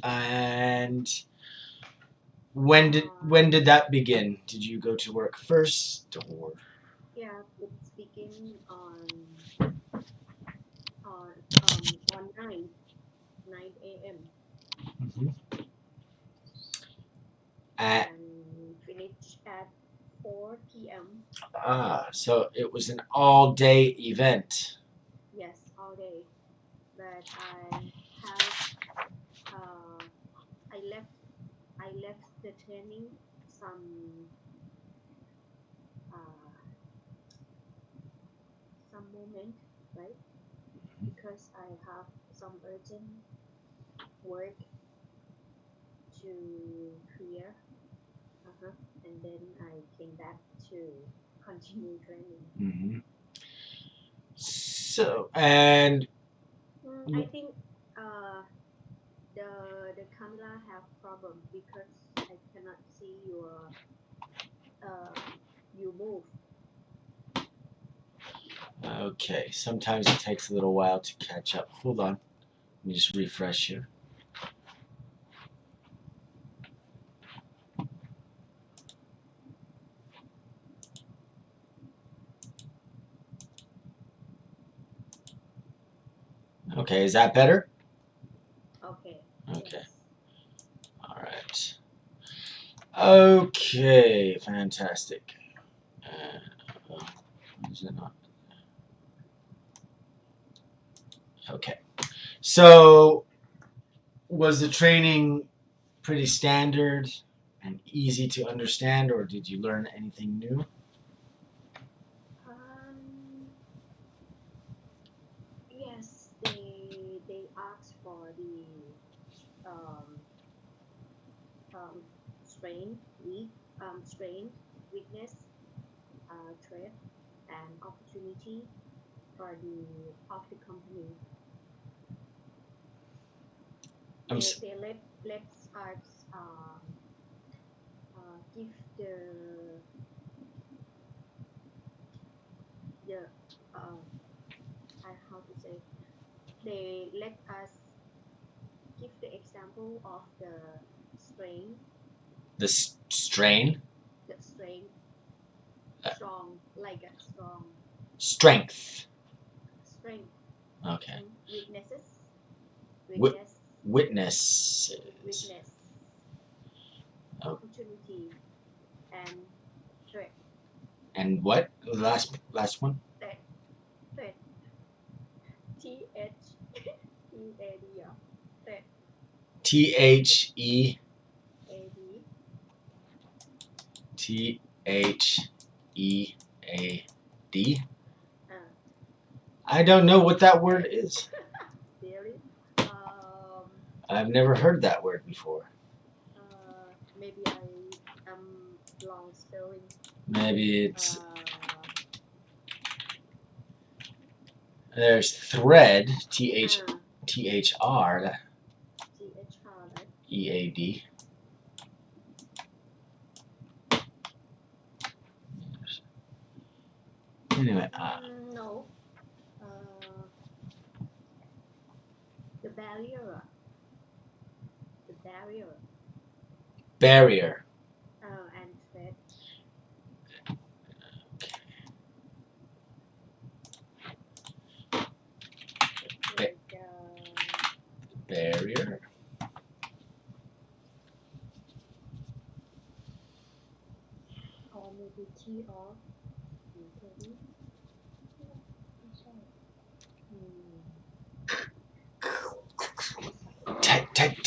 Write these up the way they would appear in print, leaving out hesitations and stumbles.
And when did that begin? Did you go to work first or? Yeah, it's begin on 9 a.m. Mhm. and finish at 4 p.m. So it was an all-day event. Yes, all day. But have uh, I left the training some uh, some moment, right? Because I have some urgent work to clear. And then I came back to continue training. Mm-hmm. So and I think uh, the camera have problem because I cannot see you move. okay, sometimes it takes a little while to catch up. Hold on, let me just refresh here. Okay, is that better? Okay. Okay, Yes. all right. Okay, fantastic. Is it not? Okay, so was the training pretty standard and easy to understand, or did you learn anything new? Um. Yes. They asked for the um um strength, strength, weakness, threat, and opportunity for the of the company. I'm They let us give the how to say, they let us give the example of strength the strain, the strength uh, strong, like a strong strength. strength. Okay, Weaknesses, Wi- weakness, witnesses. weakness, Oh, opportunity, and threat. and what? The last one. Threat, threat, THEAD, yeah. Threat, THEAD. AD. Uh, I don't know what that word is. really? Um, I've never heard that word before. Maybe I am long spelling. Maybe it's Uh, there's thread, uh, THR, THR, right? EAD. Anyway, No. Uh, the barrier, the barrier, barrier. and threat. Ba- Like barrier. or maybe TR. Maybe.ไม่ใช่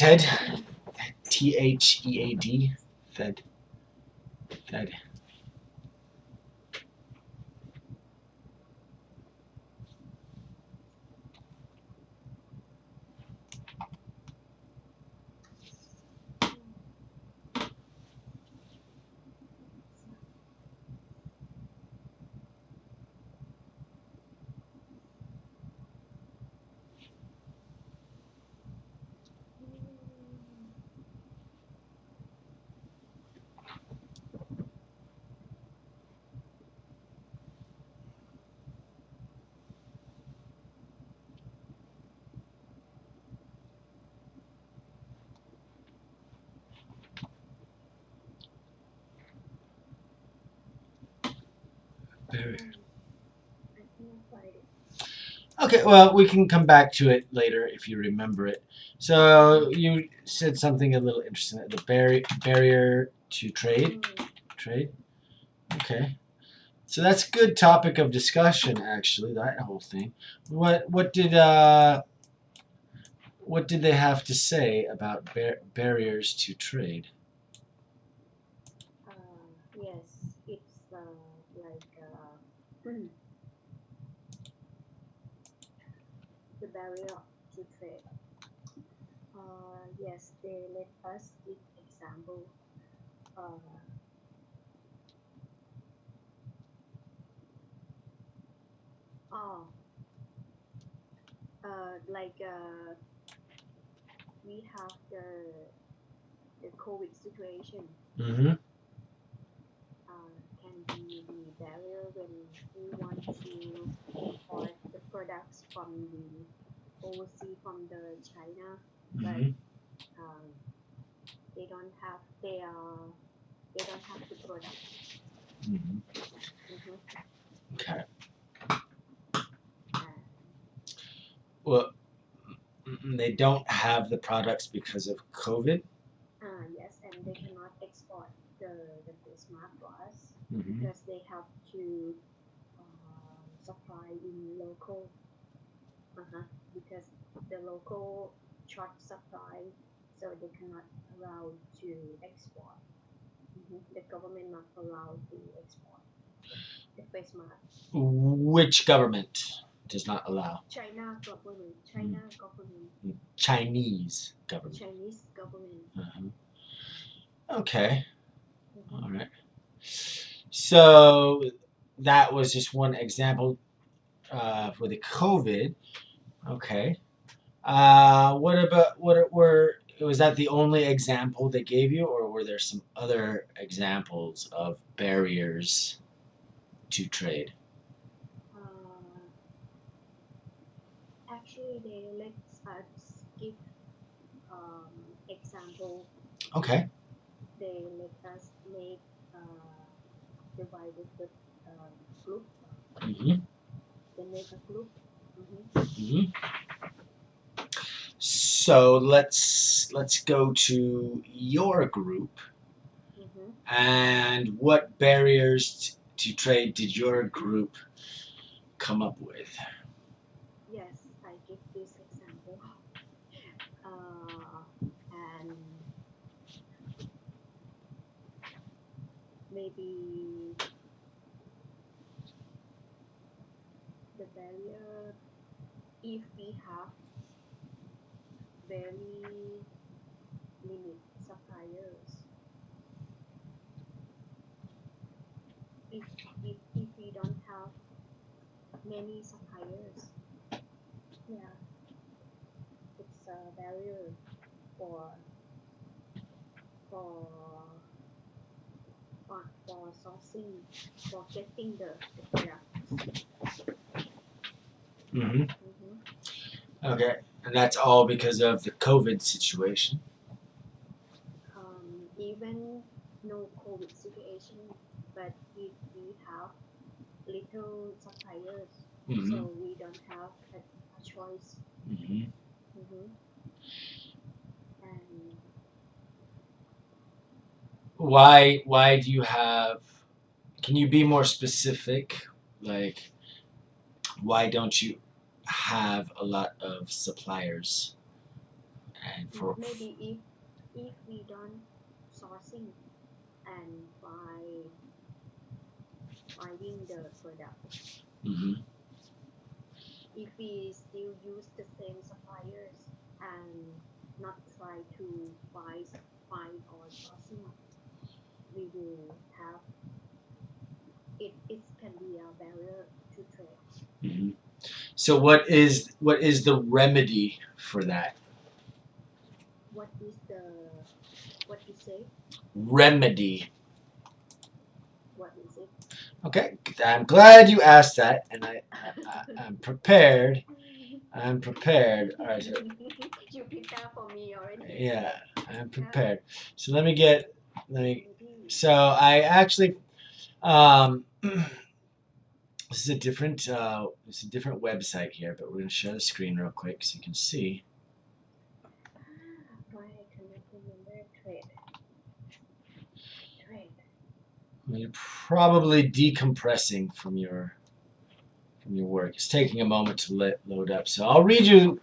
Ted. THEAD. Fed. Fed. I cannot find it. Okay, well, we can come back to it later if you remember it. So you said something a little interesting. The barrier to trade. Trade. Okay. So that's a good topic of discussion, actually. That whole thing. What did they have to say about barriers to trade? Yes, it's like the barrier to trade. Yes, they let us give example. Uh, oh, like we have the COVID situation. Mm-hmm. Can be the barrier when we want to import the products from the overseas from the China, but Mm-hmm. um, they don't have they don't have the product. Mm-hmm. Mm-hmm. Okay. And Well, they don't have the products because of COVID. yes, and they cannot export the face mask for us Mm-hmm. because they have to supply in local. Uh-huh. Because the local short supply, so they cannot allow to export. The government not allowed to export the face mask. Which government does not allow? China government, China government, Chinese government. Chinese government. Uh-huh. Okay. Mm-hmm. All right. So that was just one example for the COVID. Okay. What about what were was that the only example they gave you, or were there some other examples of barriers to trade? Uh, Actually, they let us give example. Okay. They let us make divided the group. Mm-hmm. They make a group. Mm-hmm. Mm-hmm. So let's go to your group Mm-hmm. and what barriers to trade did your group come up with? Yes, I give this example. And maybe the barrier, if we have very limit suppliers, if if we don't have many suppliers, yeah, it's a barrier for for for sourcing, for getting the products. Mm-hmm. Mm-hmm. Okay, and that's all because of the COVID situation. Even no COVID situation, but if we have little suppliers, Mm-hmm. so we don't have a choice. Mm-hmm. Mm-hmm. And Why do you have? Can you be more specific? Like, why don't you have a lot of suppliers? And for maybe if we don't sourcing and finding the product, mm-hmm. if we still use the same suppliers and not try to find or sourcing, we will have it. It can be a barrier to trade. Mm-hmm. So what is the remedy for that? What is the what you say? Remedy. What is it? Okay, I'm glad you asked that, and I'm prepared. I'm prepared. All right, so You prepare for me already. yeah, I'm Yeah, prepared. So let me. maybe. So I actually, um, This is a different website here, but we're going to share the screen real quick so you can see. Why I cannot remember trade. You're probably decompressing from your work. It's taking a moment to load up. So I'll read you.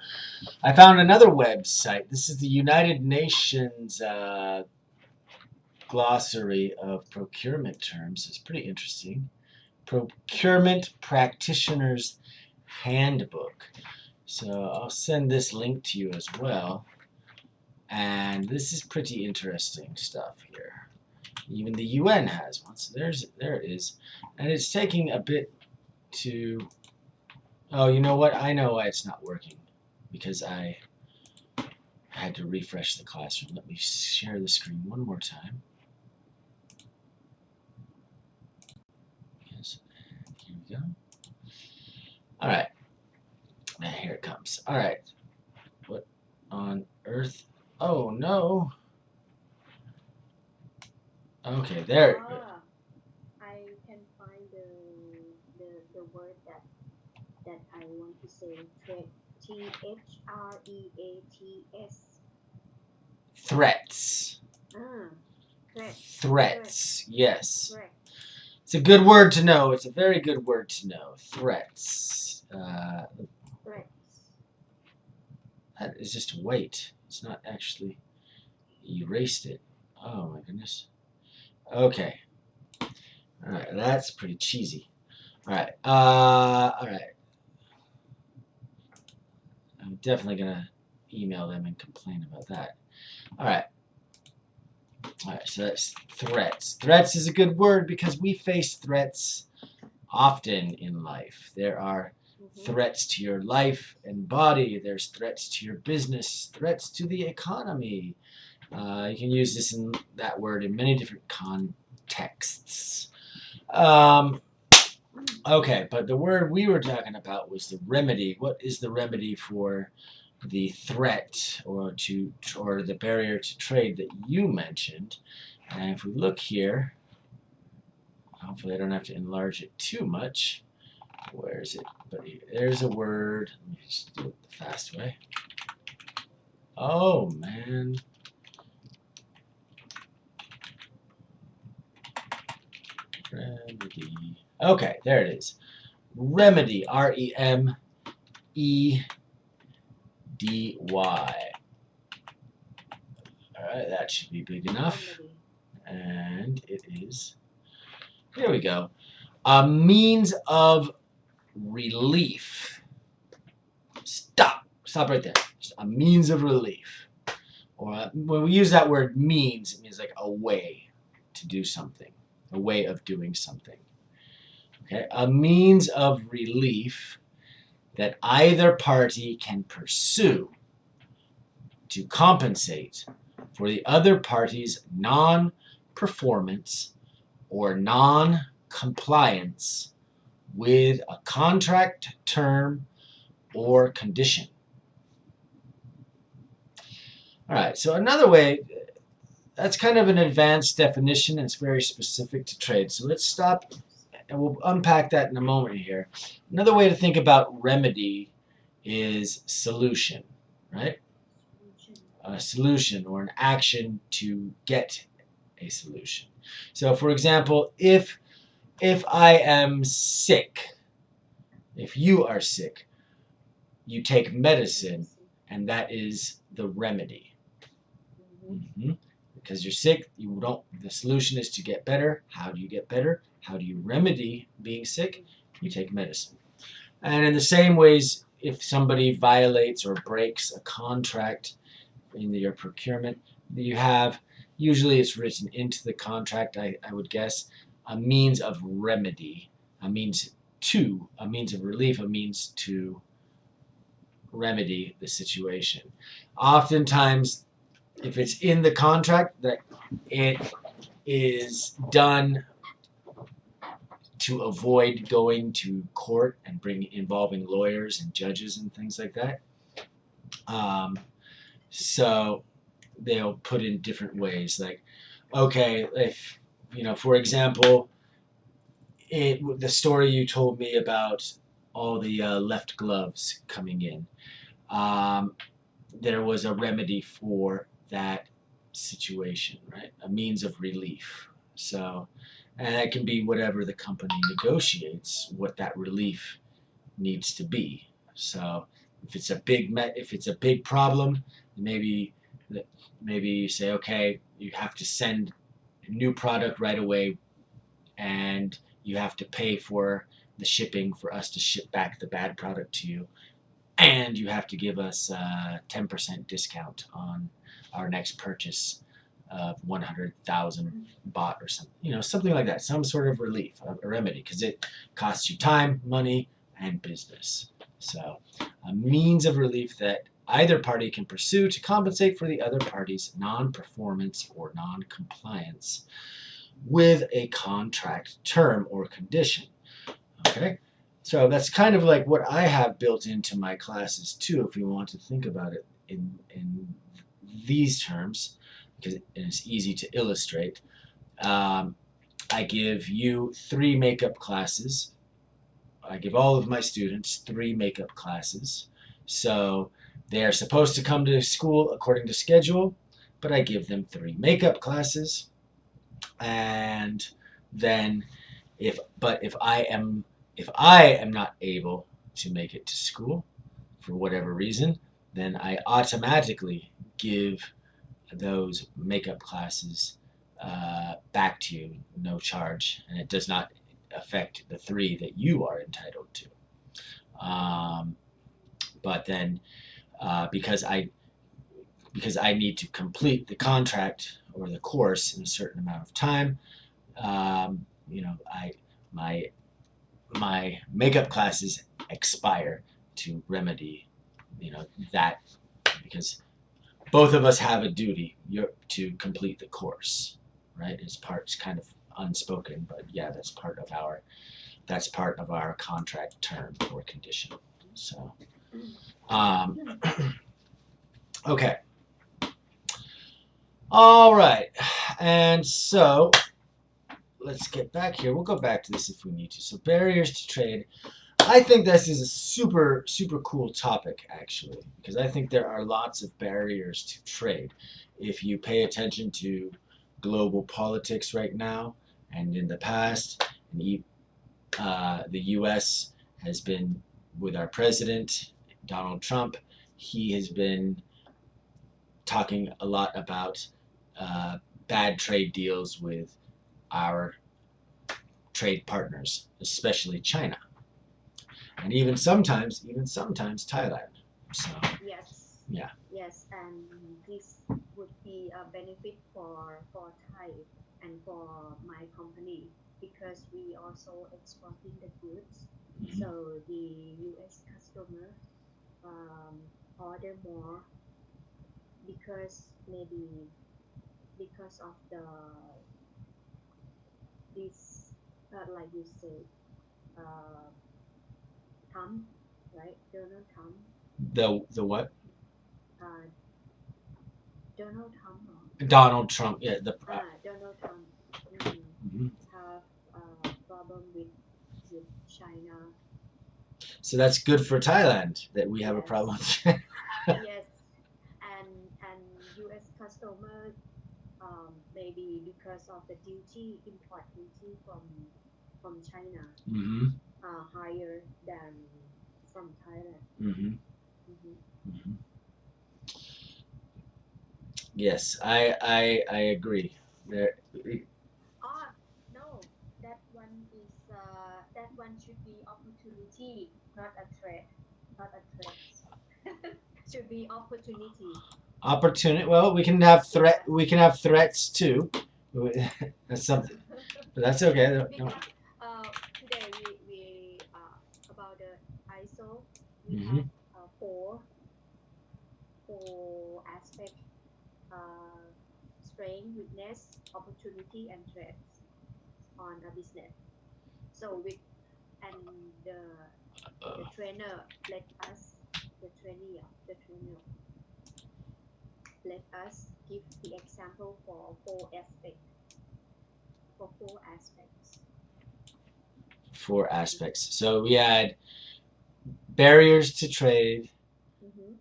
I found another website. This is the United Nations Glossary of Procurement Terms. It's pretty interesting. Procurement Practitioners Handbook. So I'll send this link to you as well. And this is pretty interesting stuff here. Even the UN has one. So there it is. And it's taking a bit to... Oh, you know what? I know why it's not working. Because I had to refresh the classroom. Let me share the screen one more time. Yes, here we go. All right. And here it comes. All right. What on earth? Oh, no. Okay, there. I can find the word that I want to say. THREATS. Threats. Threats. Yes. Threat. It's a good word to know. It's a very good word to know. Threats. Threats. That is just a weight. It's not actually erased it. Oh my goodness. Okay. All right. That's pretty cheesy. All right. All right. I'm definitely gonna email them and complain about that. All right. All right. So that's threats. Threats is a good word because we face threats often in life. There are threats to your life and body. There's threats to your business. Threats to the economy. You can use that word in many different contexts. Okay, but the word we were talking about was the remedy. What is the remedy for the threat or the barrier to trade that you mentioned? And if we look here, hopefully I don't have to enlarge it too much. Where is it? But there's a word. Let me just do it the fast way. Oh, man. Remedy. Okay, there it is. Remedy. Remedy. Alright, that should be big enough. And it is. There we go. A means of relief. Stop right there. Just a means of relief. Or when we use that word means, it means like a way to do something. A way of doing something. Okay, a means of relief that either party can pursue to compensate for the other party's non-performance or non-compliance with a contract term or condition. All right, so another way, that's kind of an advanced definition, and it's very specific to trade. So let's stop, and we'll unpack that in a moment here. Another way to think about remedy is solution, right? A solution or an action to get a solution. So, for example, if I am sick, if you are sick, you take medicine, and that is the remedy. Because you're sick, the solution is to get better. How do you get better? How do you remedy being sick? You take medicine. And in the same ways, if somebody violates or breaks a contract in your procurement, you have, usually it's written into the contract, I would guess, a means of remedy, a means of relief, a means to remedy the situation. Oftentimes, if it's in the contract, that it is done to avoid going to court and involving lawyers and judges and things like that. So they'll put in different ways, like, okay, if, for example, the story you told me about all the left gloves coming in, um, there was a remedy for that situation, right? A means of relief. So, and that can be whatever the company negotiates, what that relief needs to be. So, if it's a big problem, maybe maybe you say, okay, you have to send a new product right away, and you have to pay for the shipping for us to ship back the bad product to you, and you have to give us a 10% discount on our next purchase of 100,000 baht or something, something like that, some sort of relief, a remedy, because it costs you time, money, and business. So, a means of relief that either party can pursue to compensate for the other party's non-performance or non-compliance with a contract term or condition. Okay? So that's kind of like what I have built into my classes too, if you want to think about it in these terms, because it's easy to illustrate. I give you 3 makeup classes. I give all of my students 3 makeup classes. So they are supposed to come to school according to schedule, but I give them 3 makeup classes. And then if I am not able to make it to school for whatever reason, then I automatically give those makeup classes back to you, no charge, and it does not affect the 3 that you are entitled to. But then, because I need to complete the contract or the course in a certain amount of time, my makeup classes expire to remedy, that, because both of us have a duty to complete the course, right? It's kind of unspoken, but yeah, that's part of our contract term or condition. So, okay. All right. And so let's get back here. We'll go back to this if we need to. So, barriers to trade. I think this is a super, super cool topic, actually, because I think there are lots of barriers to trade. If you pay attention to global politics right now and in the past, the U.S. has been, with our president, Donald Trump, he has been talking a lot about bad trade deals with our trade partners, especially China, and even sometimes Thailand. So Yes. yeah. Yes, and this would be a benefit for Thai and for my company because we also exporting the goods. Mm-hmm. So the U.S. customer um, order more because maybe because of this like you say uh, Trump, right? Donald Trump. The what? Uh, Donald Trump. Donald Trump. Yeah. Donald Trump Mm-hmm. have a problem with China. So that's good for Thailand that we have a Yes. problem. Yes, and U.S. customer maybe because of the import duty from China Mm-hmm. higher than from Thailand. Mm-hmm. Hmm. Mm-hmm. Yes, I agree. There. Oh no, that one should be opportunity, not a threat, not a threat. Should be opportunity. Opportunity. Well, we can have Yeah. We can have threats too. That's something. But that's okay. Because today we about the ISO we Mm-hmm. have four aspect uh, strength, weakness, opportunity, and threats on a business. So with and the trainer let us the trainer let us give the example for four aspects. 4 aspects. So we had barriers to trade, Mm-hmm.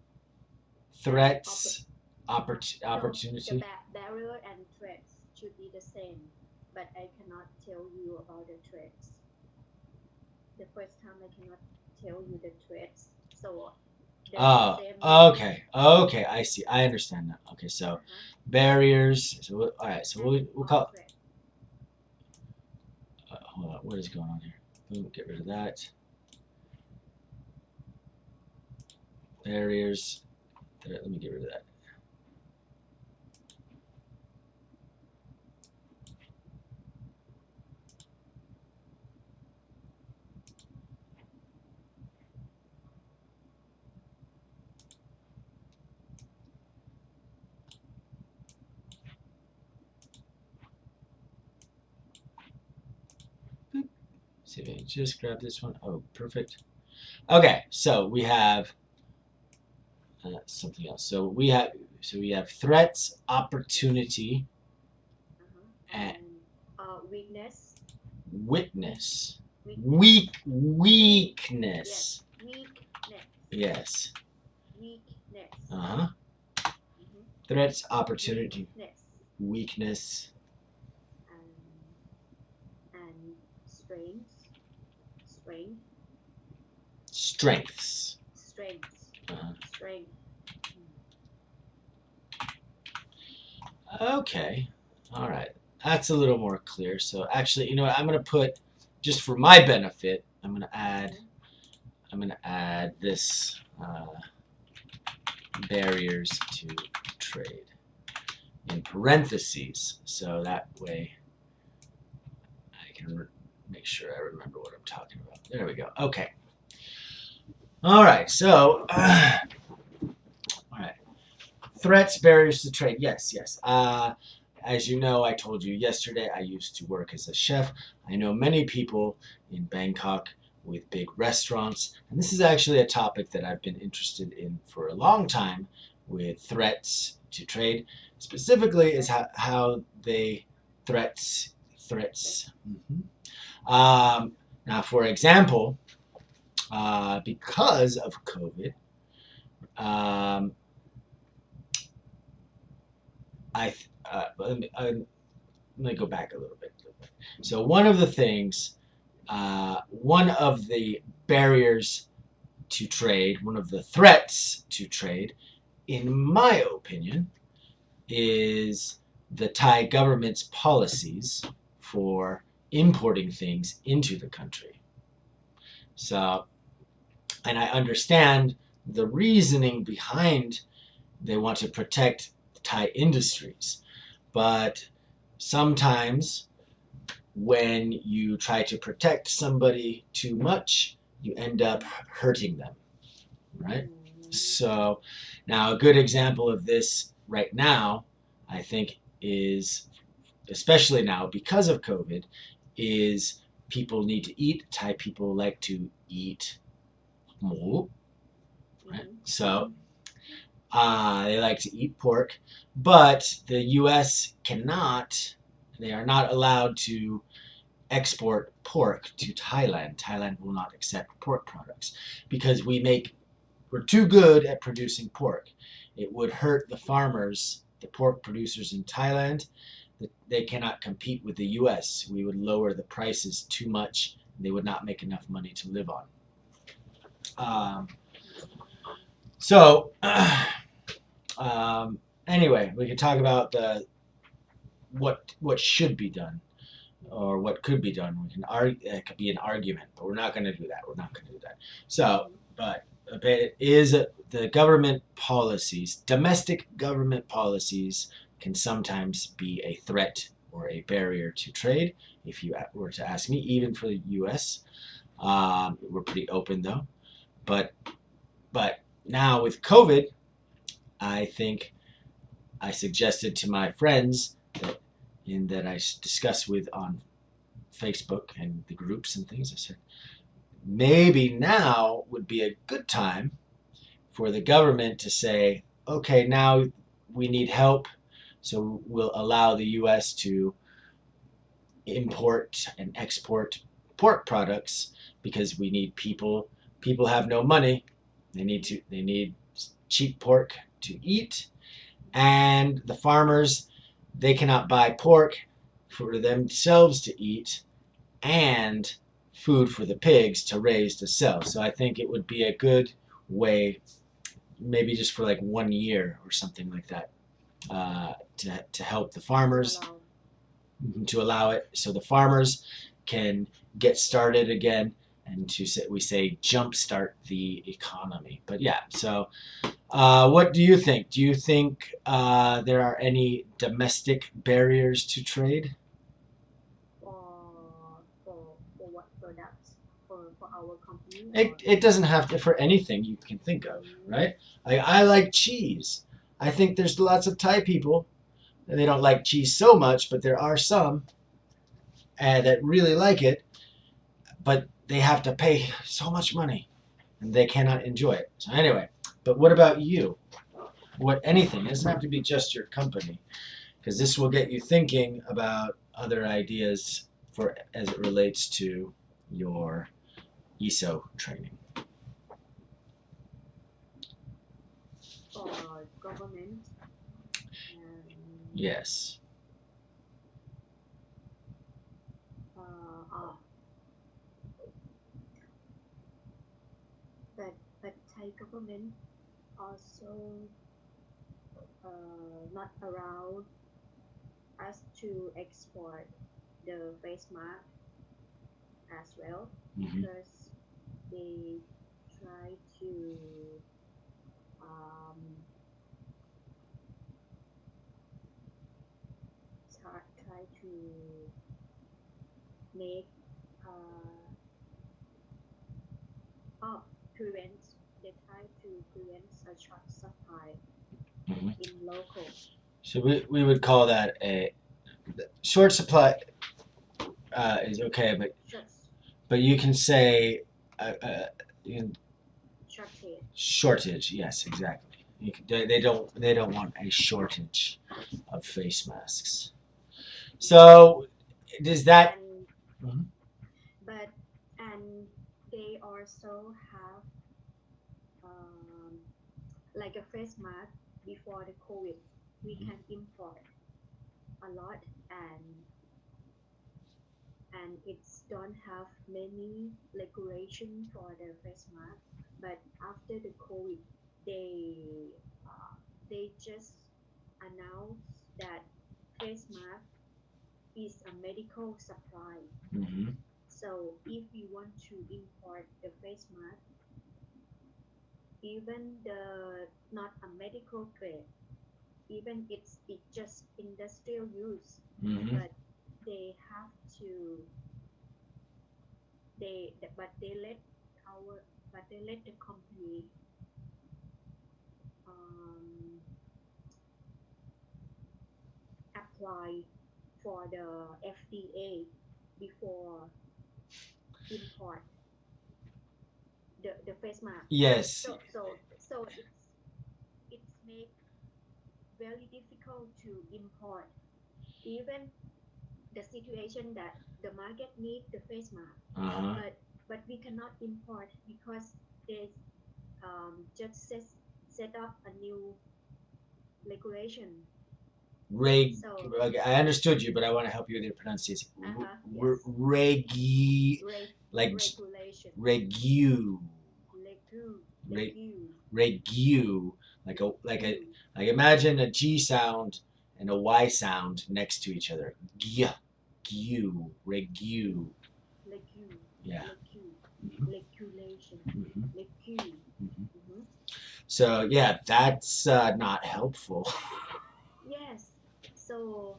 threats, No, opportunity. the barrier and threats should be the same, but I cannot tell you about the threats. The first time I cannot tell you the threats, so there's the Oh, same meaning. okay, okay, I see. I understand now. Okay, so Uh-huh. barriers. So all right, so And we'll or call. threat. Hold on, what is going on here? Boom, get rid of that. Barriers. Let me get rid of that. See if I can just grab this one. Oh, perfect. Okay, so we have something else. So we have threats, opportunity, Uh-huh. and And weakness. witness. Weakness. Weakness. Weakness. Yes. Weakness. Uh-huh. Mm-hmm. Threats, opportunity, Weakness. weakness, And strength. Strength. strengths. Strength. Uh-huh. Strength. Okay. All right. That's a little more clear. So actually, you know what? I'm going to put, just for my benefit, I'm going to add this barriers to trade in parentheses. So that way I can make sure I remember what I'm talking about. There we go. Okay. All right. So, all right. Threats, barriers to trade. Yes, yes. As you know, I told you yesterday, I used to work as a chef. I know many people in Bangkok with big restaurants, and this is actually a topic that I've been interested in for a long time with threats to trade. Specifically, is how they threats. Now, for example, because of COVID, um, let me go back a little bit. So one of the things, one of the barriers to trade, one of the threats to trade, in my opinion, is the Thai government's policies for importing things into the country. So, and I understand the reasoning behind they want to protect Thai industries, but sometimes when you try to protect somebody too much, you end up hurting them, right? So, now a good example of this right now, I think, is especially now because of COVID, is people need to eat. Thai people like to eat mo, right? So, they like to eat pork, but the U.S. cannot. They are not allowed to export pork to Thailand. Thailand will not accept pork products because we're too good at producing pork. It would hurt the farmers, the pork producers in Thailand. They cannot compete with the U.S. We would lower the prices too much. They would not make enough money to live on. So, anyway, we could talk about what should be done or what could be done. We can argue. It could be an argument, but we're not going to do that. We're not going to do that. So, but it is the government policies, domestic government policies, can sometimes be a threat or a barrier to trade. If you were to ask me, even for the U.S., we're pretty open though. But now with COVID, I think I suggested to my friends that I discuss with on Facebook and the groups and things. I said maybe now would be a good time for the government to say, okay, now we need help, so we'll allow the U.S. to import and export pork products because we need people. People have no money. They need cheap pork to eat, and the farmers, they cannot buy pork for themselves to eat and food for the pigs to raise to sell. So I think it would be a good way, maybe just for like 1 year or something like that, to help the farmers, Allow. to allow it so the farmers can get started again, and we say jumpstart the economy. But yeah, so what do you think? Do you think there are any domestic barriers to trade? For what products for our company or It doesn't have to for anything you can think of, right? I like cheese. I think there's lots of Thai people and they don't like cheese so much, but there are some that really like it, but they have to pay so much money and they cannot enjoy it. So anyway, but what about you? What anything? It doesn't have to be just your company, because this will get you thinking about other ideas for as it relates to your ESO training. for government. Yes. Uh, uh, but Thai government also not allowed us to export the face mask as well Mm-hmm. because they try to um, try to make prevent they try to prevent a short supply Mm-hmm. in local. So we would call that a short supply is okay, Short but you can say you can, shortage. shortage. Yes, exactly. They don't want a shortage of face masks. So does that? And Mhm. but and they also have um, like a face mask before the COVID. We can import a lot and it's don't have many regulation for the face mask. But after the COVID, they they just announced that face mask is a medical supply. Mm-hmm. So if you want to import the face mask, even the not a medical grade, even it's just industrial use, Mm-hmm. but they have to but they let our but they let the company um, apply for the FDA before import the face mask. Yes. So it's make very difficult to import even the situation that the market need the face mask, Uh-huh. but we cannot import because they just set up a new regulation. So I understood you, but I want to help you with your pronunciation. yes, Regi, like regulation, regu, Re, legu, regu, like imagine a G sound and a Y sound next to each other. Gu, regu. legu, Yeah. legu, Mm-hmm. regulation, Mm-hmm. legu. Mm-hmm. Mm-hmm. So yeah, that's not helpful. Yes. So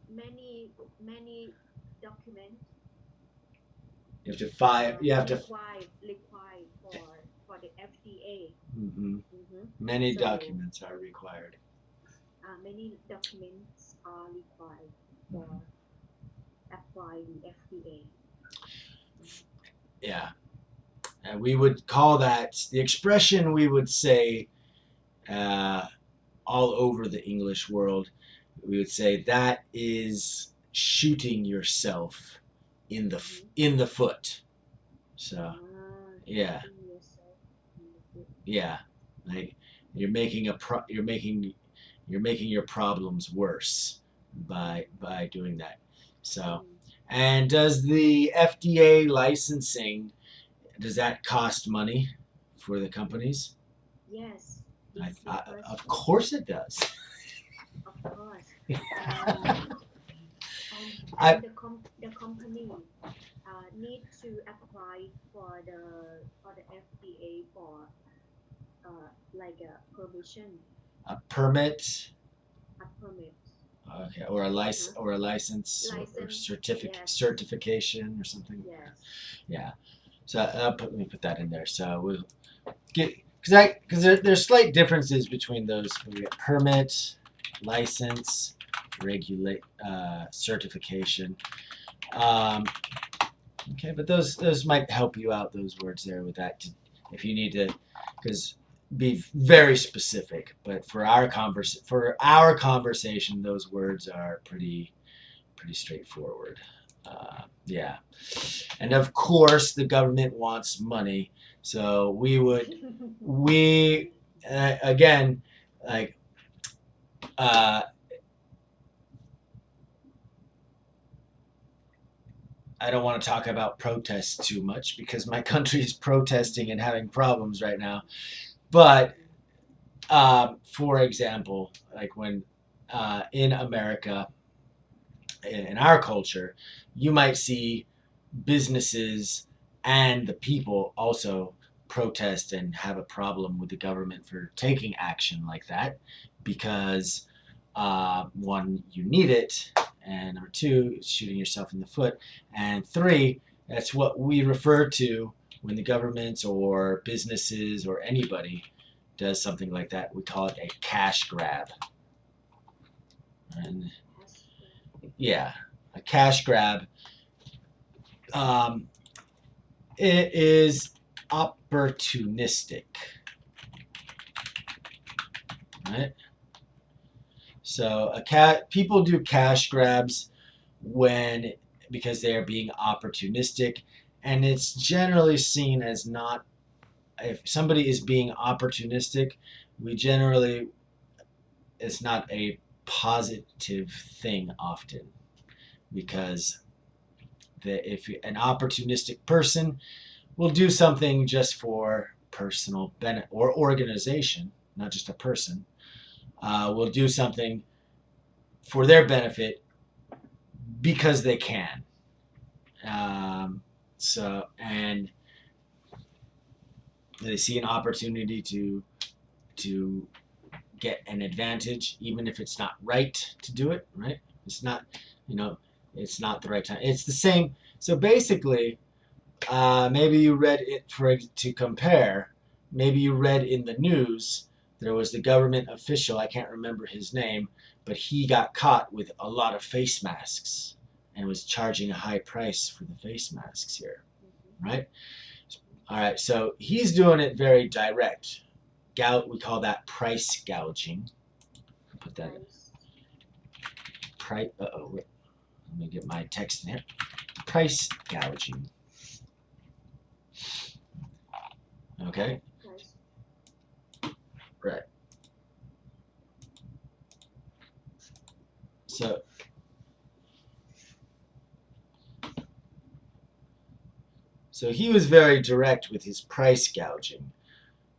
many documents You have to file. You have to. required for the FDA. Mm-hmm. Mm-hmm. Many So documents are required. many documents are required for apply the FDA. Yeah, and we would call that the expression. We would say all over the English world. We would say that is shooting yourself in the foot. So yeah, Shooting yourself in the foot. yeah, like you're making you're making your problems worse by doing that. So, and does the FDA licensing, does that cost money for the companies? Yes, because Of course it does. of course, um, I and the company need to apply for the FDA for like a permission, a permit, a permit. okay, or a license, Uh-huh. or License. Yes. certification or something. Yes. Yeah. So let me put that in there. So we'll get because there's slight differences between those. We get permit, license, regulate, certification. Um, okay, but those might help you out. Those words there with that, if you need to, because be very specific. But for our conversation, those words are pretty straightforward. Yeah, and of course the government wants money, so we again, like uh, I don't want to talk about protests too much because my country is protesting and having problems right now. But for example, like when in America, in our culture, you might see businesses and the people also protest and have a problem with the government for taking action like that because one, you need it, and number two, it's shooting yourself in the foot, and three, that's what we refer to when the governments or businesses or anybody does something like that. We call it a cash grab. And yeah, a cash grab. Um, it is opportunistic, right? So people do cash grabs when because they are being opportunistic, and it's generally seen as not. If somebody is being opportunistic, we generally it's not a positive thing often because if an opportunistic person will do something just for personal benefit or organization, not just a person, will do something for their benefit because they can. And they see an opportunity to get an advantage, even if it's not right to do it. Right? It's not, you know, it's not the right time. It's the same. So basically, maybe you read it to compare. Maybe you read in the news there was the government official. I can't remember his name, but he got caught with a lot of face masks and was charging a high price for the face masks here, right? All right, so he's doing it very direct. We call that price gouging. Put that in. Let me get my text in here. Price gouging. Okay. Right. So he was very direct with his price gouging.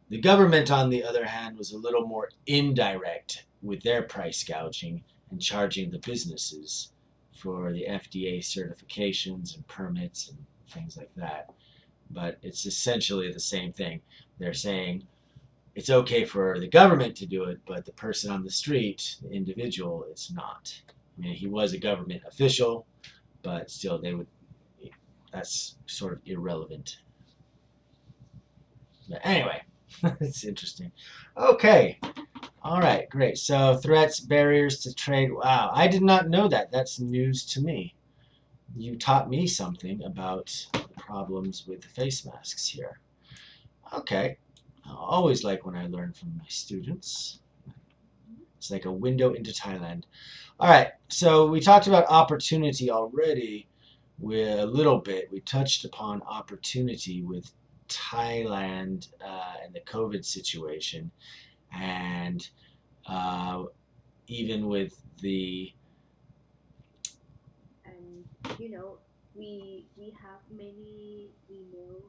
The government, on the other hand, was a little more indirect with their price gouging and charging the businesses for the FDA certifications and permits and things like that. But it's essentially the same thing. They're saying it's okay for the government to do it, but the person on the street, the individual, it's not. I mean, he was a government official, but still, that's sort of irrelevant. But anyway, it's interesting. Okay. All right, great. So threats, barriers to trade. Wow, I did not know that. That's news to me. You taught me something about problems with the face masks here. Okay. I always like when I learn from my students. It's like a window into Thailand. All right, so we talked about opportunity already with a little bit. We touched upon opportunity with Thailand and the COVID situation, and even with the And we have many email.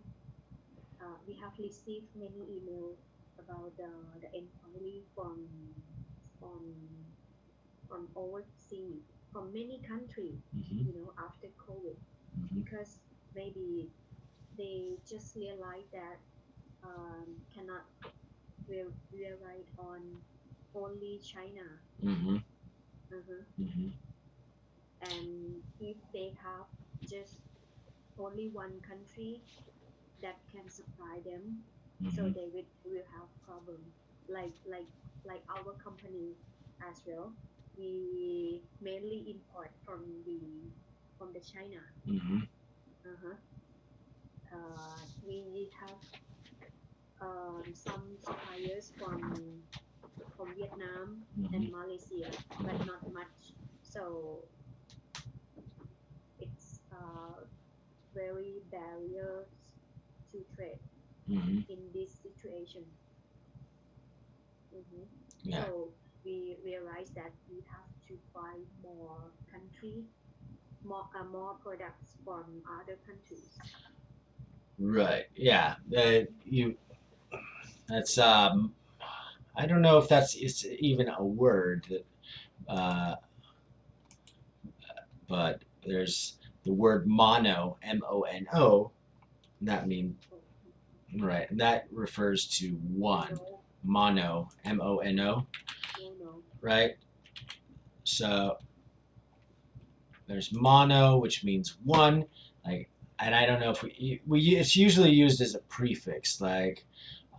We have received many email about the inquiry from overseas, from many countries, Mhm, after COVID, mhm, because maybe they just realize that cannot rely on only China. mhm, uh mhm, And if they have just only one country that can supply them, so mhm. they will have problem. Like our company as well. We mainly import from the China. Mhm, Uh-huh. We have some suppliers from Vietnam mhm. and Malaysia, but not much. So it's very barriers to trade Mhm. in this situation. hmm Yeah. So we realize that we have to find more country, more products from other countries. Right. Yeah. You. That's. I don't know if that's it's even a word that. But there's the word mono, mono. That means Oh, right. That refers to one. mono, Mono, mono. mono. Right. So there's mono, which means one. Like, and I don't know if we it's usually used as a prefix, like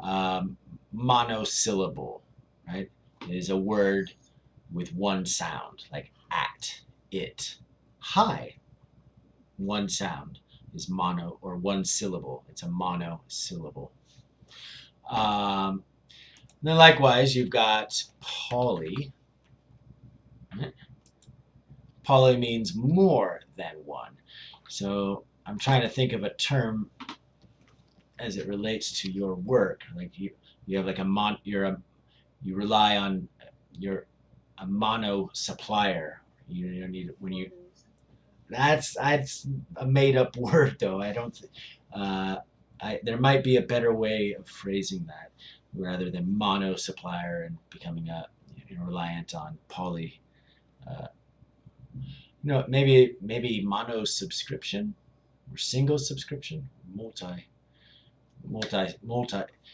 um, monosyllable. Right. It is a word with one sound, like at, it, hi. One sound is mono or one syllable. It's a monosyllable. Um, then likewise, you've got poly. Right? Poly means more than one. So I'm trying to think of a term as it relates to your work. Like you have like you rely on your a mono supplier. You don't need when you Monos. that's a made up word though. I don't. Uh, there might be a better way of phrasing that rather than mono supplier and becoming reliant on poly. Uh, no, maybe mono subscription or single subscription, multi.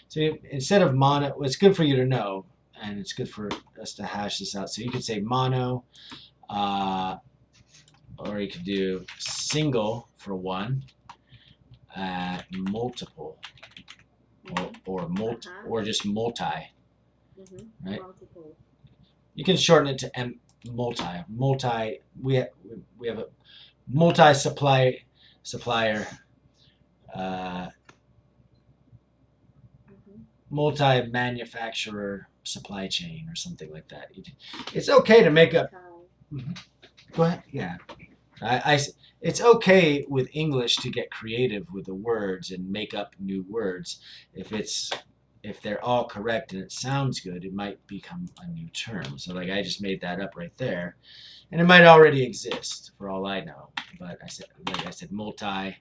So instead of mono, it's good for you to know, and it's good for us to hash this out. So you could say mono, uh, or you could do single for one, multiple, Uh-huh. or just multi, right? Multiple. You can shorten it to multi. We have a multi supplier, uh, Mm-hmm. multi manufacturer supply chain or something like that. It's okay to make up. Multi. Go ahead. Yeah. It's okay with English to get creative with the words and make up new words. If they're all correct and it sounds good, it might become a new term. So like I just made that up right there, and it might already exist for all I know. But like I said, multi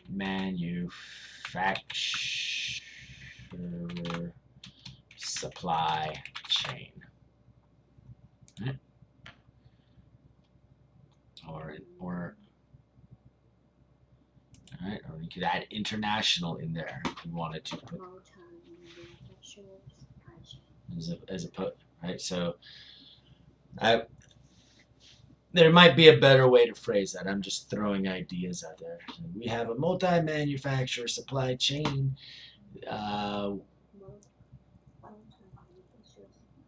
manufacturer supply chain, right? Or all right, or you could add international in there if you wanted to put Multi-manufacturer supply chain. as a put right. So I there might be a better way to phrase that. I'm just throwing ideas out there. We have a multi-manufacturer supply chain uh, Multi-manufacturer supply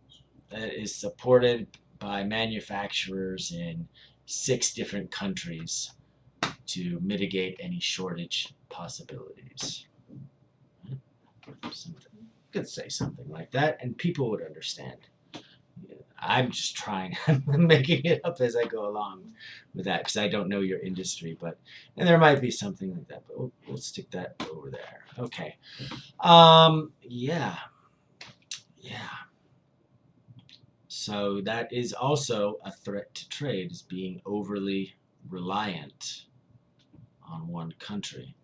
chain. that is supported by manufacturers in 6 different countries to mitigate any shortage possibilities. Something. You could say something like that, and people would understand. I'm just trying. I'm making it up as I go along with that because I don't know your industry, and there might be something like that, but we'll stick that over there. Okay. Yeah. Yeah. So that is also a threat to trade, is being overly reliant on one country.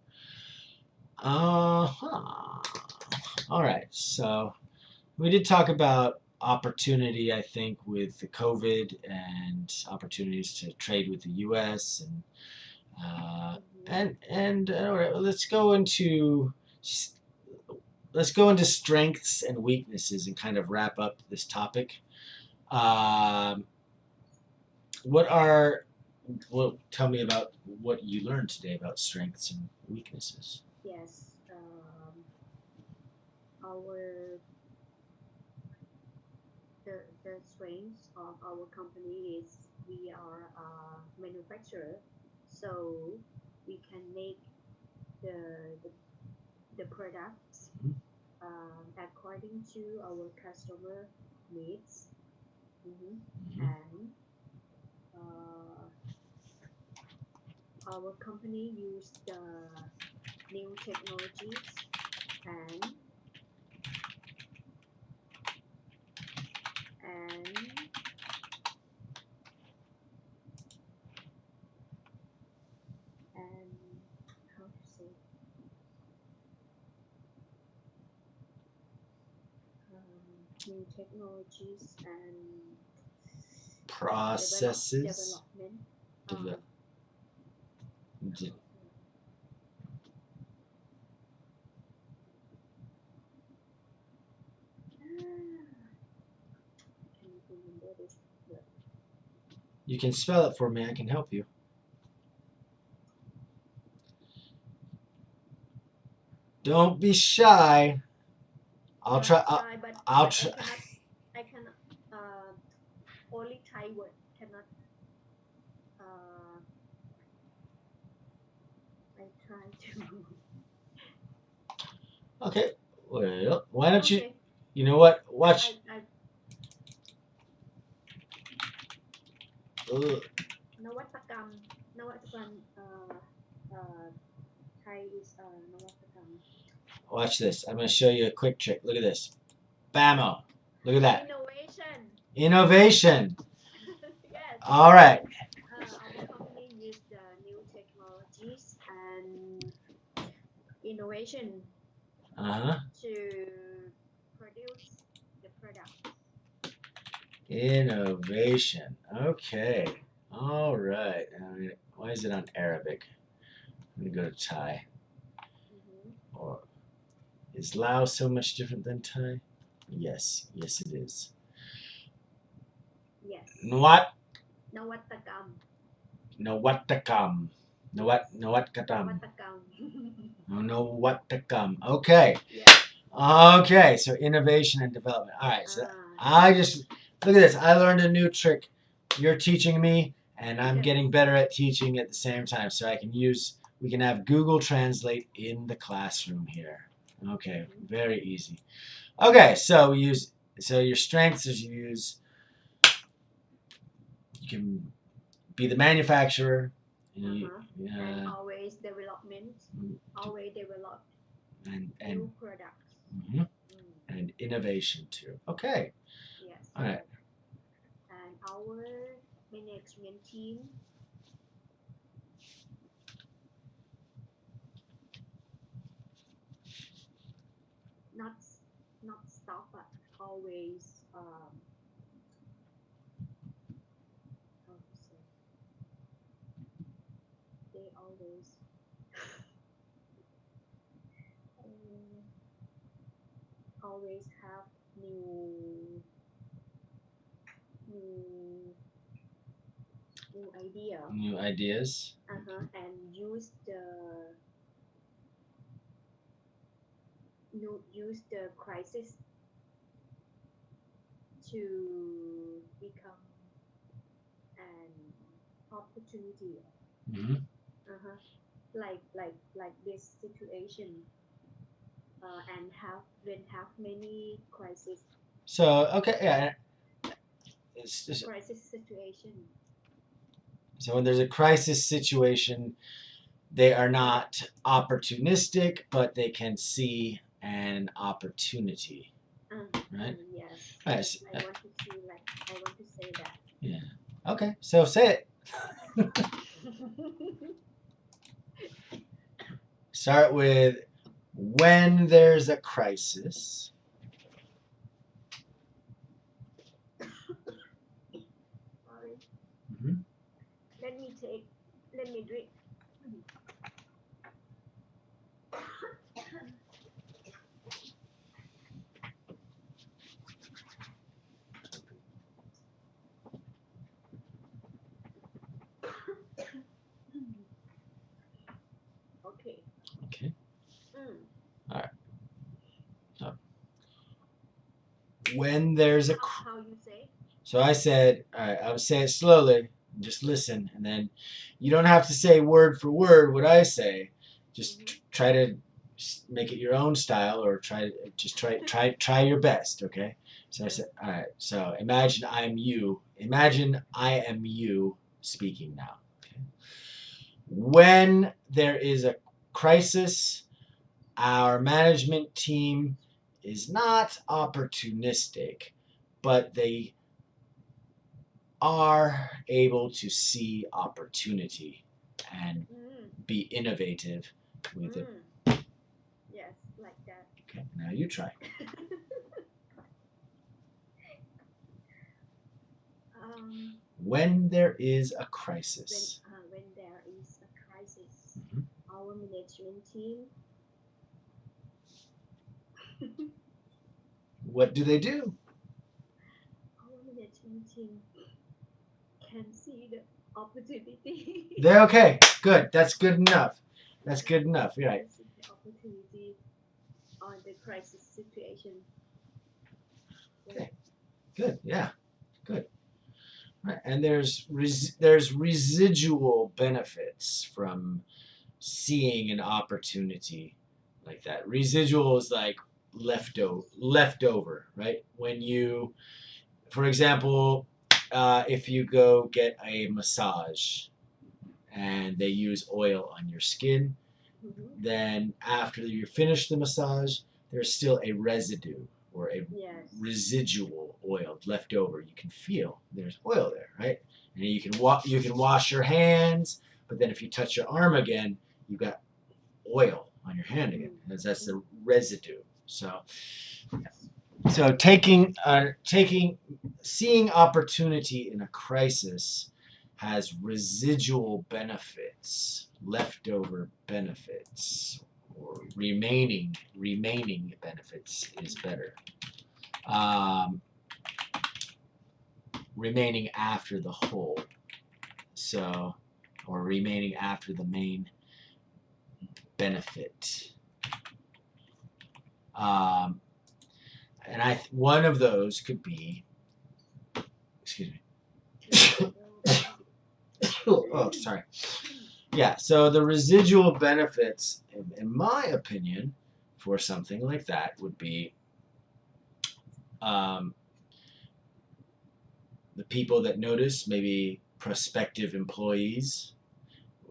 Uh-huh. All right. So we did talk about opportunity, I think, with the COVID and opportunities to trade with the U.S. Uh, and all right, let's go into strengths and weaknesses and kind of wrap up this topic. Um, what are well, tell me about what you learned today about strengths and weaknesses. Yes, our the strength of our company is we are a manufacturer, so we can make the the, the products according to our customer needs. And uh, our company use the new technologies and and and how to say new technologies and Processes. development. Deve- de- Can you remember this word? you can spell it for me. I can help you. Don't be shy. I'll Not try. shy, I'll but try. I cannot only Thai word cannot uh, I try to Okay. Well, why don't you? okay You know what? Watch. I Ugh. นวัตกรรมนวัตกรรมThai is นวัตกรรม Watch this. I'm going to show you a quick trick. Look at this. Bammo. Look at that. innovation Innovation. yes All right. our company use the new technologies and innovation Uh huh. to produce the product. Innovation. Okay. All right. Why is it on Arabic? I'm going to go to Thai. Or is Lao so much different than Thai? Yes. Yes, it is. Yes. Nwat. นวัตกรรม Nawatakam. Nawatkatam. นวัตกรรม Nawatakam. Okay. yes Okay. So innovation and development. All right. So I just look at this. I learned a new trick. You're teaching me, and I'm getting better at teaching at the same time. So we can have Google Translate in the classroom here. Okay. Very easy. Okay. So your strengths is you can be the manufacturer. and always development always develop and new products and innovation too. Okay. yes All right. and our management team not stop but always how to say they always always have new idea New ideas. and use the crisis to become an opportunity like this situation and have many crises So okay, yeah. crisis situation. So when there's a crisis situation, they are not opportunistic, but they can see an opportunity. Right? Yes. Right. Yes, I want to see I want to say that. Yeah. Okay. So say it. Start with when there's a crisis. Sorry. Mhm. Let me drink. Okay. Okay. All right. So when there's a how you say? So I said, all right, I would say it slowly, just listen, and then you don't have to say word for word what I say. Just try to make it your own style, or try your best. Okay. So I said, all right. So imagine I'm you. Imagine I am you speaking now. Okay. When there is a crisis, our management team is not opportunistic, but they are able to see opportunity and be innovative with it. Yes, like that. Okay, now you try. When there is a crisis. When there is a crisis, Mhm. our management team. What do they do? Our management team can see the opportunity. They're okay. Good. That's good enough. That's good enough. You're right. Can see the opportunity on the crisis situation. Okay. Good. Yeah. Good. Right. And there's residual benefits from seeing an opportunity like that. Residual is like leftover, right? When you, for example, if you go get a massage and they use oil on your skin, then after you finish the massage, there's still a residue or a residual oil left over. You can feel there's oil there, right? And you can wash your hands, but then if you touch your arm again, you've got oil on your hand again. That's the residue. So seeing opportunity in a crisis has residual benefits, leftover benefits, or remaining benefits is better. Remaining after the whole, so, or remaining after the main benefit. And one of those could be, excuse me. Oh, sorry. Yeah, so the residual benefits, in my opinion, for something like that would be the people that notice, maybe prospective employees.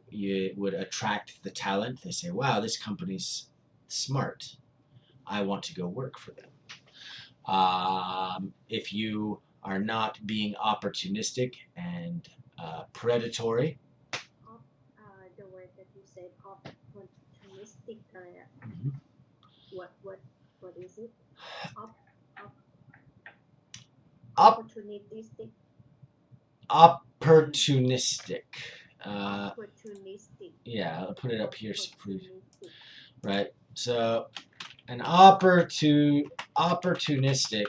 You would attract the talent. They say, wow, this company's smart. I want to go work for them. If you are not being opportunistic and predatory. The word that you said, opportunistic. What is it? Opportunistic. Opportunistic. Opportunistic. Yeah, I'll put it up here. Right. So an opportunistic,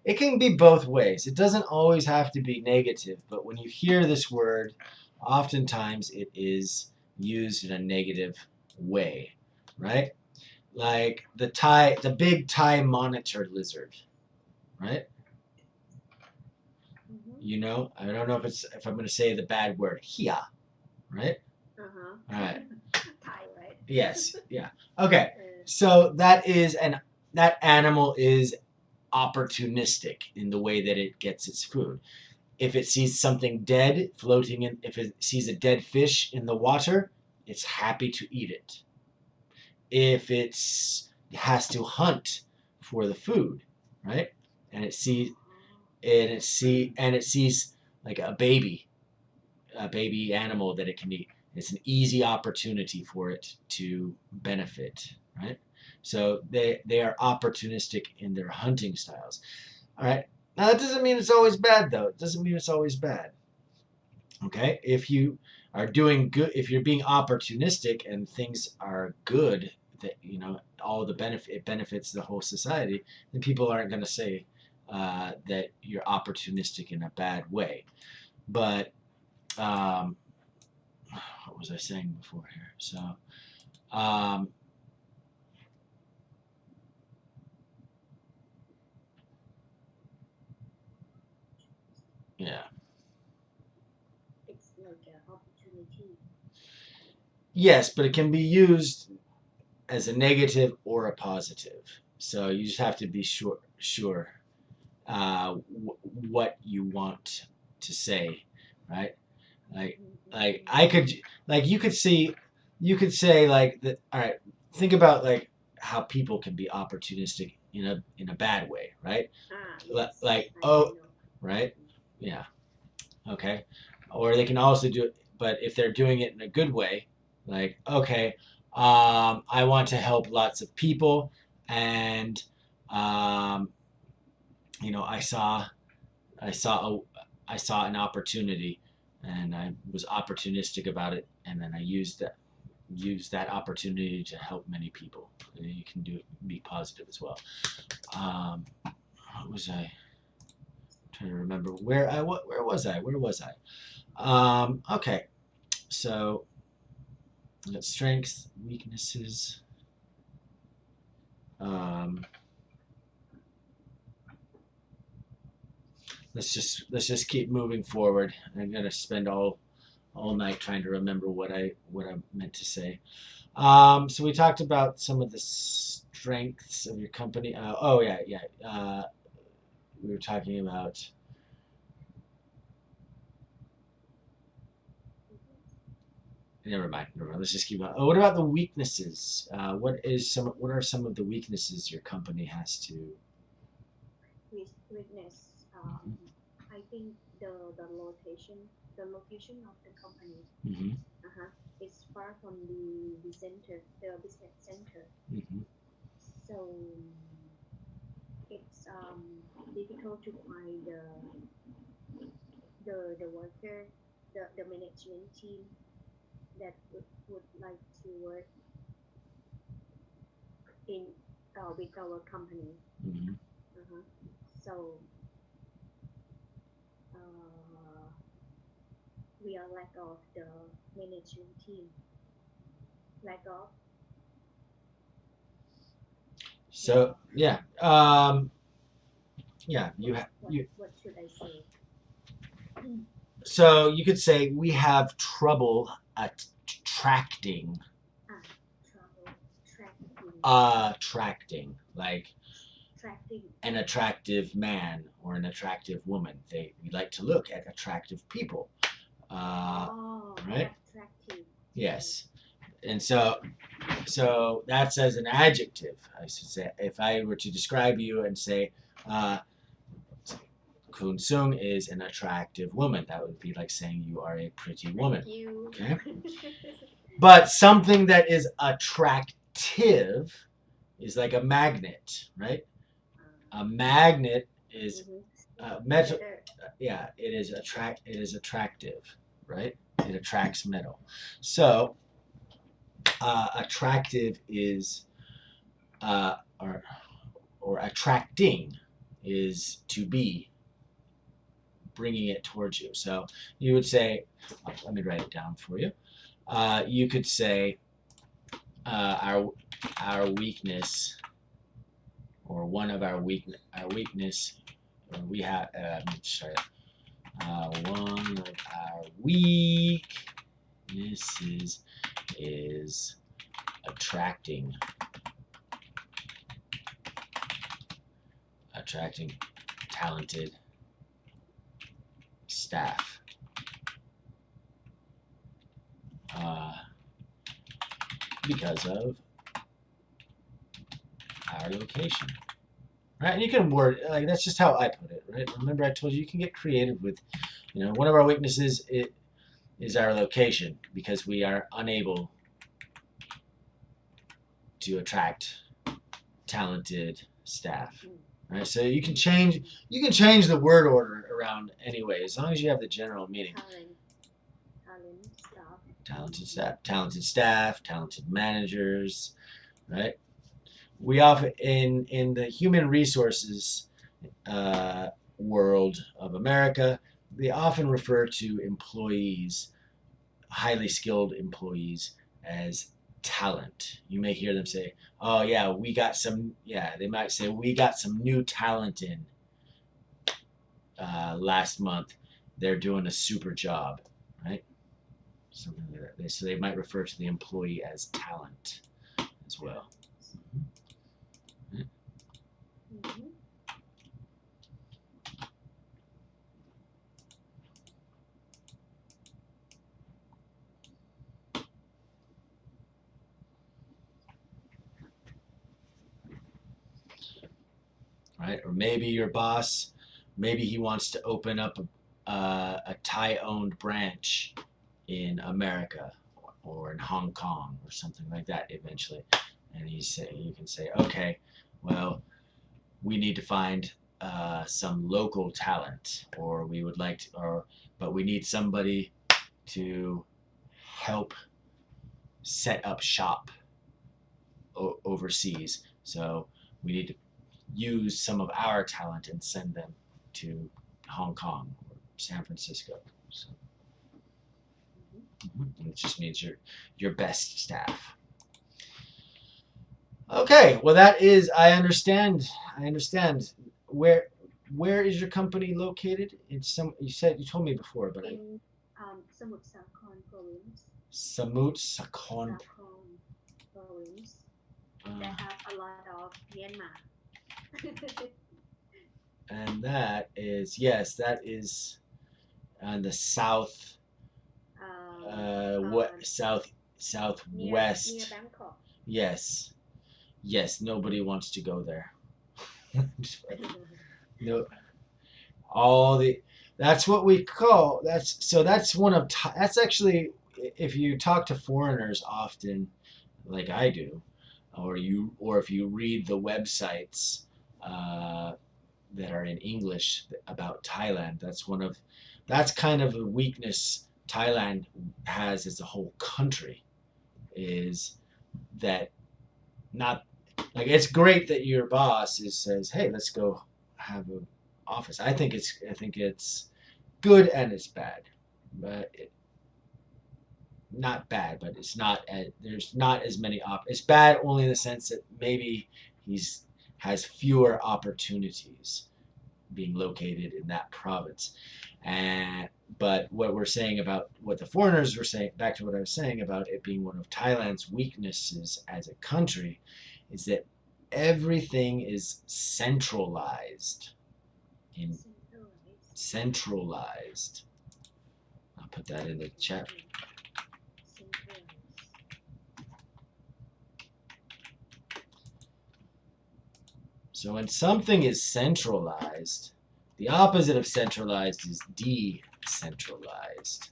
it can be both ways. It doesn't always have to be negative, but when you hear this word, oftentimes it is used in a negative way, right? Like the big Thai monitor lizard, right? You know, I don't know if I'm going to say the bad word, hia, right? All right. Thai, right? Yes. Yeah. Okay. So that animal is opportunistic in the way that it gets its food. if it sees something dead floating in, if it sees a dead fish in the water, it's happy to eat it. If it has to hunt for the food, right? And it sees like a baby animal that it can eat. It's an easy opportunity for it to benefit, right? So they are opportunistic in their hunting styles. All right. Now that doesn't mean it's always bad, though. It doesn't mean it's always bad. Okay. If you are doing good, if you're being opportunistic and things are good, that all the benefit it benefits the whole society, then people aren't going to say that you're opportunistic in a bad way. But what was I saying before here? So, yeah. It's like an opportunity. Yes, but it can be used as a negative or a positive. So you just have to be sure what you want to say, right? Like I could like you could say like that. All right, think about like how people can be opportunistic in a bad way, right? Yes, Like I know. right, yeah, okay, or they can also do it, but if they're doing it in a good way, like okay, I want to help lots of people, and um, I saw I saw an opportunity, and I was opportunistic about it, and then I used that opportunity to help many people. You can be positive as well. What was I trying to remember? Where was I? Where was I? Okay, so strengths, weaknesses. Um, let's just keep moving forward. I'm gonna spend all night trying to remember what I meant to say. So we talked about some of the strengths of your company. Oh yeah, yeah. We were talking about. Never mind. Never mind. Let's just keep on. Oh, what about the weaknesses? What are some of the weaknesses your company has to? Weakness. I think the location of the company. Mm-hmm. It's far from the center, the business center. Mm-hmm. So it's difficult to find the worker, the management team that would like to work in with our company. Mm-hmm. Uh-huh. So we are lack of the management team, lack of. So yeah, yeah. What should I say? So you could say we have trouble attracting. Trouble tracking. Attracting, like Tracking. an attractive man or an attractive woman. We like to look at attractive people. Right? Attractive. Yes. And so that's as an adjective. I should say, if I were to describe you and say, Kun Sung is an attractive woman, that would be like saying you are a pretty woman. Thank you. Okay. But something that is attractive is like a magnet, right? A magnet is metal. Yeah, it is attractive, right? It attracts metal. So attractive is or attracting is to be, bringing it towards you. So you would say, let me write it down for you. You could say our weakness, or one of our weakness, we have. Sorry, one of our weaknesses is attracting talented staff. Because of our location. Right? And you can word like that's just how I put it, right? Remember I told you you can get creative with, one of our weaknesses is our location because we are unable to attract talented staff. Right? So you can change the word order around anyway, as long as you have the general meaning. Talented staff, talented managers, right? We often in the human resources world of America, they often refer to employees, highly skilled employees, as talent. You may hear them say, "Oh yeah, we got some." Yeah, they might say, "We got some new talent in last month. They're doing a super job," right? Something like that. So they might refer to the employee as talent as well. Mm-hmm. Right? Or maybe your boss, maybe he wants to open up a Thai-owned branch in America or in Hong Kong or something like that eventually. And you can say, okay, well, we need to find some local talent, or we would like to, but we need somebody to help set up shop overseas. So we need to use some of our talent and send them to Hong Kong or San Francisco. So, it just means your best staff. Okay, well that is I understand. Where is your company located? You told me before, but in Samut Sakhon province. Samut Sakhon Province. They have a lot of Myanmar. And that is on the south southwest. Near Bangkok. Yes. Nobody wants to go there. No, that's what we call that's actually, if you talk to foreigners often, like I do, or if you read the websites that are in English about Thailand, that's kind of the weakness Thailand has as a whole country, is that not like it's great that your boss says, "Hey, let's go have an office." I think it's good and it's bad, but not bad, but it's not. There's not as many It's bad only in the sense that maybe has fewer opportunities being located in that province. But what we're saying about what the foreigners were saying, back to what I was saying about it being one of Thailand's weaknesses as a country, is that everything is centralized. Centralized. I'll put that in the chat. So when something is centralized, the opposite of centralized is decentralized.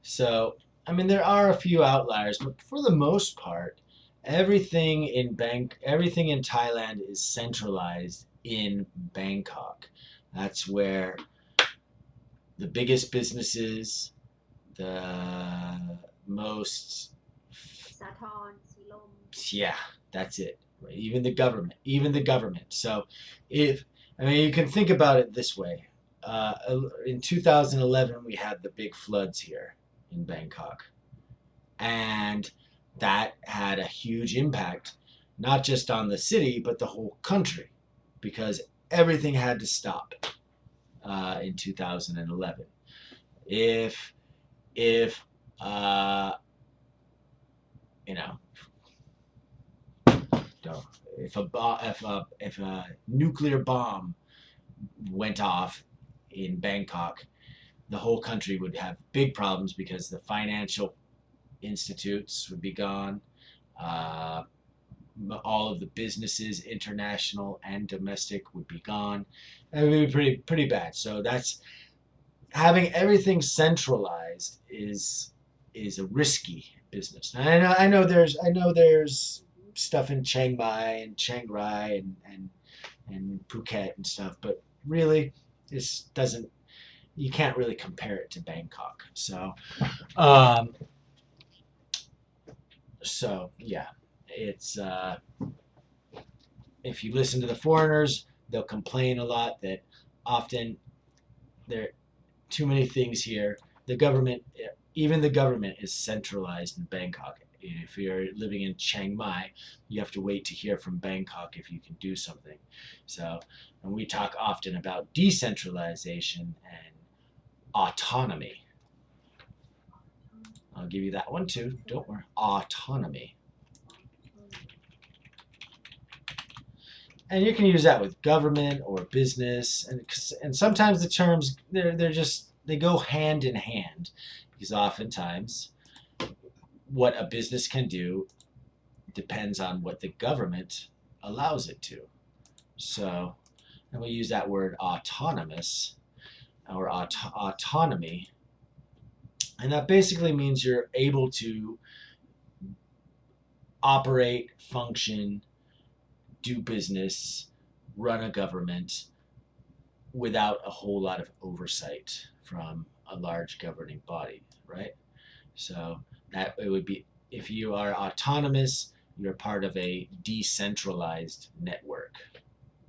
So, I mean, there are a few outliers, but for the most part, everything in Thailand is centralized in Bangkok. That's where the biggest businesses, the most, Sathon, Silom. yeah, that's it. Right? Even the government. So, you can think about it this way. In 2011, we had the big floods here in Bangkok, and that had a huge impact, not just on the city but the whole country, because everything had to stop in 2011. If you know, if a nuclear bomb went off in Bangkok, the whole country would have big problems because the financial institutes would be gone. Uh, all of the businesses, international and domestic, would be gone. It would be pretty bad. So that's having everything centralized is a risky business. And I know there's stuff in Chiang Mai and Chiang Rai and Phuket and stuff, but really, this doesn't. You can't really compare it to Bangkok. Um, so yeah, it's if you listen to the foreigners, they'll complain a lot that often there are too many things here. The government, even the government, is centralized in Bangkok. If you're living in Chiang Mai, you have to wait to hear from Bangkok if you can do something. So, and we talk often about decentralization and autonomy. I'll give you that one too. Don't worry. Autonomy. And you can use that with government or business, and sometimes the terms they go hand in hand, because oftentimes what a business can do depends on what the government allows it to. So, and we use that word autonomous or autonomy, and that basically means you're able to operate, function, do business, run a government without a whole lot of oversight from a large governing body, right? So that it would be, if you are autonomous, you're part of a decentralized network.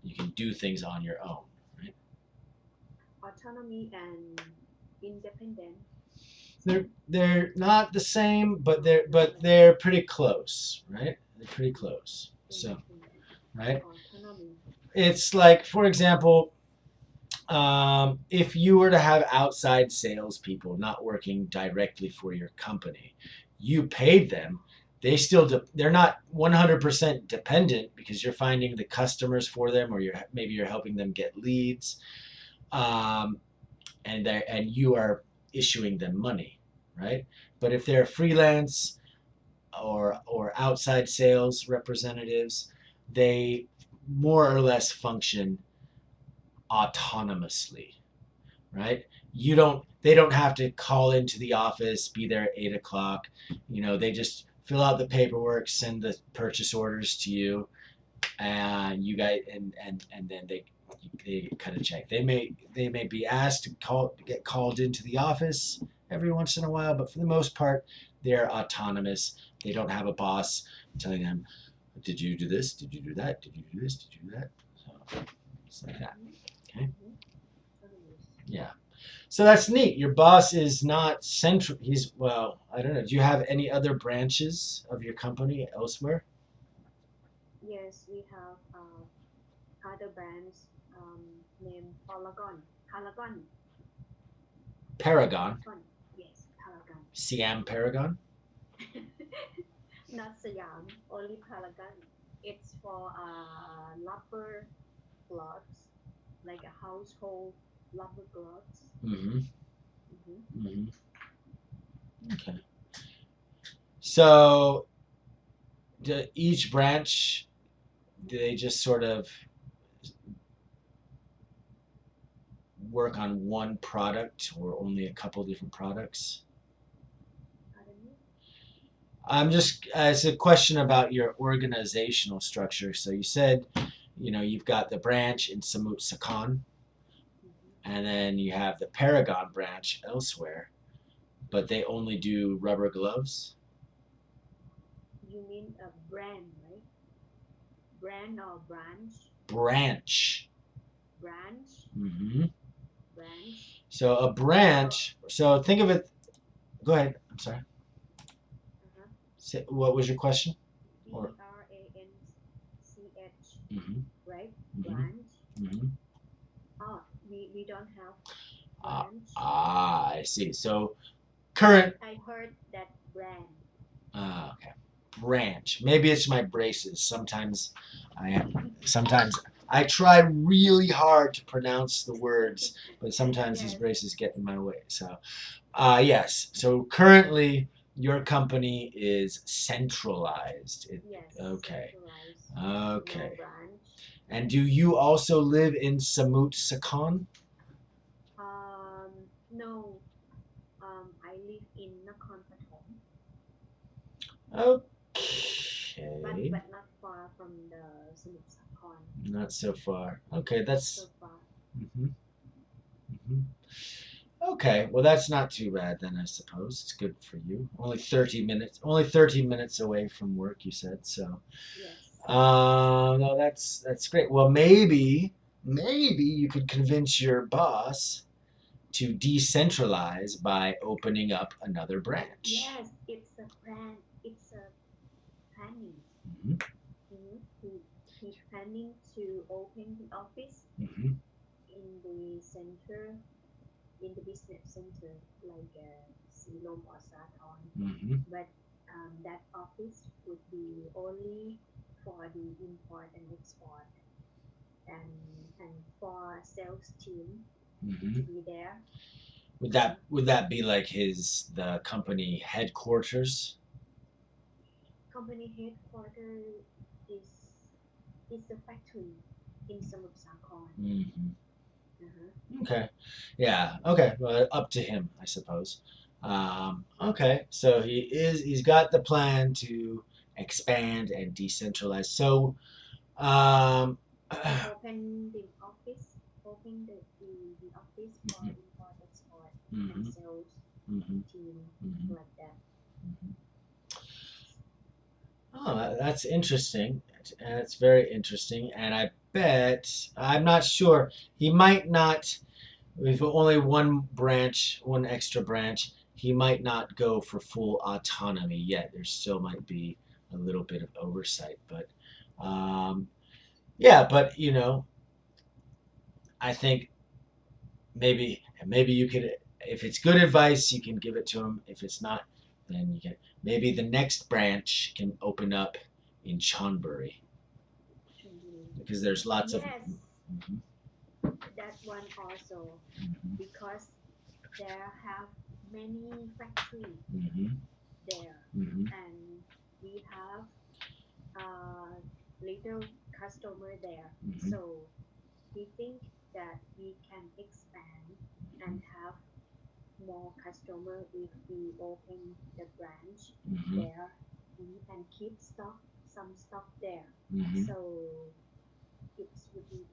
You can do things on your own, right? Autonomy and independent. They're not the same, but they're pretty close, right? They're pretty close. So, right? Autonomy. It's like, for example, if you were to have outside salespeople not working directly for your company, you paid them. They're not 100% dependent because you're finding the customers for them, or maybe you're helping them get leads, um, and you are issuing them money, right? But if they're freelance or outside sales representatives, they more or less function autonomously, right? They don't have to call into the office, be there at 8 o'clock. They just fill out the paperwork, send the purchase orders to you, and you guys, and then they cut a check. They may be asked to get called into the office every once in a while, but for the most part, they're autonomous. They don't have a boss telling them, "Did you do this? Did you do that? Did you do this? Did you do that?" So it's like that. Okay. Yeah. So that's neat. Your boss is not central. Well, I don't know. Do you have any other branches of your company elsewhere? Yes, we have other brands named Paragon. Paragon. Paragon. Paragon. Yes, Paragon. Siam Paragon? Not Siam, only Paragon. It's for rubber gloves, like a household rubber gloves. Mm-hmm. Mm-hmm. Mm-hmm. Okay. So each branch, do they just sort of work on one product or only a couple different products? It's a question about your organizational structure. So you said, you've got the branch in Samut Sakan, and then you have the Paragon branch elsewhere, but they only do rubber gloves? You mean a brand, right? Brand or branch? Branch. Branch? Mm-hmm. Branch? So a branch, so think of it, go ahead, I'm sorry. What was your question? branch, Mm-hmm. right? Mm-hmm. Branch. Mm-hmm. Oh, we don't have branch. I see. So current. I heard that brand. Okay. branch. Maybe it's my braces. Sometimes I try really hard to pronounce the words, but sometimes these Yes. braces get in my way. So, yes. So currently, your company is centralized. Yes. Okay. Centralized. Okay. No branch. And do you also live in Samut Sakhon? No. I live in Nakhon Pathom, Okay. but not far from the Samut Sakhon. Not so far. Okay, So that's. far. hmm hmm Okay, well that's not too bad then, I suppose. It's good for you. Only 30 minutes. Only 30 minutes away from work, you said. So, Yes. no, that's great. Well, maybe you could convince your boss to decentralize by opening up another branch. Yes. It's a brand. It's a planning. hmm He planning to open the office hmm in the center, in the business center, like Silom or Sathon. hmm But that office would be only for the import and export, and for sales team to hmm be there. Would that be like the company headquarters? Company headquarters is is a factory in Samut Sakhon. hmm Uh-huh. Okay. Yeah. Okay. Well, up to him, I suppose. Okay. So he's got the plan to expand and decentralize. So, um, Open the office, open the office for mhm, import export and mhm, sales mhm, team mhm, like that. mhm. Oh, that's interesting. That's very interesting. And I bet, I'm not sure, he might not, with only one branch, one extra branch, he might not go for full autonomy yet. There still might be a little bit of oversight. But um, yeah, but I think maybe you could, if it's good advice, you can give it to him. If it's not, then you can, maybe the next branch can open up in Chonburi because there's lots of. Yes, Mhm, that one also, mhm, because there have many factory mhm, there, mhm, and we have little customer there. mhm, So we think that we can expand and have more customer if we open the branch mhm, there, and keep some stock there. mhm. So it would be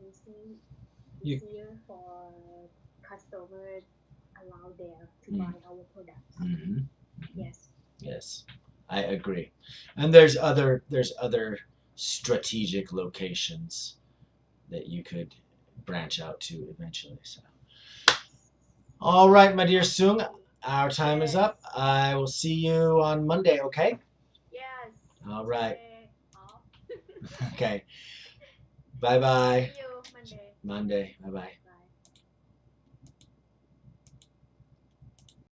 You, easier for customer allow there to mm, buy our products. mhm. Yes. Yes, I agree. And there's other strategic locations that you could branch out to eventually. So, all right, my dear Sung, our time is Yes. up. I will see you on Monday. Okay. Yes. All right. Today off. Okay. Bye bye. See you Monday. Monday. Bye bye.